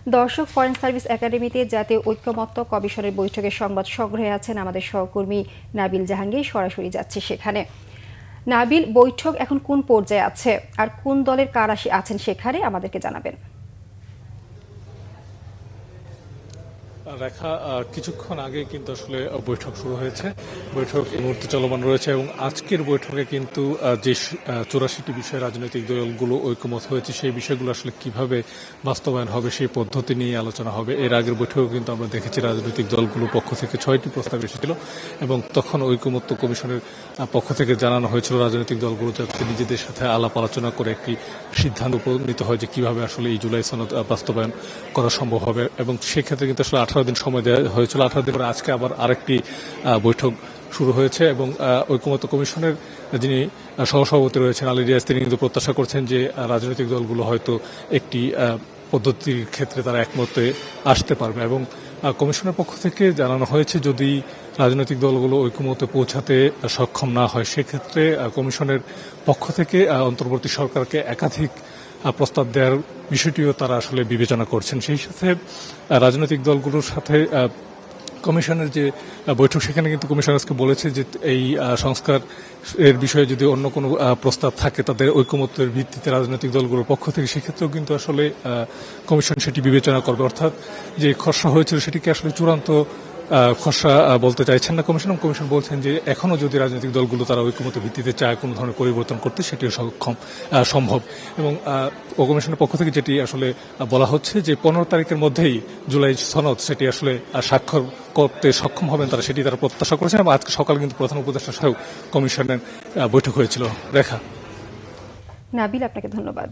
দর্শক, foreign service একাডেমিতে জাতীয় ঐক্যমত্য কমিশনের বৈঠকের সংবাদ সংগ্রহে আছেন আমাদের সহকর্মী নাবিল জাহাঙ্গীর। সরাসরি যাচ্ছে সেখানে। নাবিল, বৈঠক এখন কোন পর্যায়ে আছে আর কোন দলের কারা আছেন সেখানে আমাদেরকে জানাবেন। রেখা, কিছুক্ষণ আগে কিন্তু আসলে বৈঠক শুরু হয়েছে। বৈঠক এই মুহূর্তে চলমান রয়েছে এবং আজকের বৈঠকে কিন্তু যে 84টি বিষয়ে রাজনৈতিক দলগুলো ঐকমত হয়েছে সেই বিষয়গুলো আসলে কিভাবে বাস্তবায়ন হবে সেই পদ্ধতি নিয়ে আলোচনা হবে। এর আগের বৈঠকে কিন্তু আমরা দেখেছি রাজনৈতিক দলগুলোর পক্ষ থেকে 6টি প্রস্তাব এসেছিল এবং তখন ঐকমত্য কমিশনের পক্ষ থেকে জানানো হয়েছিল রাজনৈতিক দলগুলো যাতে নিজেদের সাথে আলাপ আলোচনা করে একটি সিদ্ধান্ত উপনীত হয় যে কিভাবে আসলে এই জুলাই সনদ বাস্তবায়ন করা সম্ভব হবে। এবং সেক্ষেত্রে কিন্তু আসলে 18 দিন সময় দেওয়া হয়েছিল। 18 দিন পরে আজকে আবার আরেকটি বৈঠক শুরু হয়েছে এবং ঐকমত্য কমিশনের যিনি সহসভাপতি রয়েছেন আলী রিয়াজ, তিনি কিন্তু প্রত্যাশা করছেন যে রাজনৈতিক দলগুলো হয়তো একটি পদ্ধতির ক্ষেত্রে তারা একমতে আসতে পারবে। এবং কমিশনের পক্ষ থেকে জানানো হয়েছে যদি রাজনৈতিক দলগুলো ঐকমত্যে পৌঁছাতে সক্ষম না হয় সেক্ষেত্রে কমিশনের পক্ষ থেকে অন্তর্বর্তী সরকারকে একাধিক প্রস্তাব দেওয়ার বিষয়টিও তারা আসলে বিবেচনা করছেন। সেই সাথে রাজনৈতিক দলগুলোর সাথে কমিশনের যে বৈঠক সেখানে কিন্তু কমিশন আজকে বলেছে যে এই সংস্কার এর বিষয়ে যদি অন্য কোনো প্রস্তাব থাকে তাদের ঐকমত্যের ভিত্তিতে রাজনৈতিক দলগুলোর পক্ষ থেকে সেক্ষেত্রেও কিন্তু আসলে কমিশন সেটি বিবেচনা করবে। অর্থাৎ যে খসড়া হয়েছিল সেটিকে আসলে চূড়ান্ত খসড়া বলতে চাইছেন না কমিশন। কমিশন বলছেন যে এখনও যদি রাজনৈতিক দলগুলো তারা ঐকমত্যের ভিত্তিতে চায় কোনো ধরনের পরিবর্তন করতে সেটিও সম্ভব। এবং কমিশনের পক্ষ থেকে যেটি আসলে বলা হচ্ছে যে 15 তারিখের মধ্যেই জুলাই সনদ সেটি আসলে স্বাক্ষর করতে সক্ষম হবেন তারা, সেটি তারা প্রত্যাশা করেছেন। এবং আজকে সকালে কিন্তু প্রধান উপদেষ্টার সাথেও কমিশনের বৈঠক হয়েছিল। রেখা। নাবিল, আপনাকে ধন্যবাদ।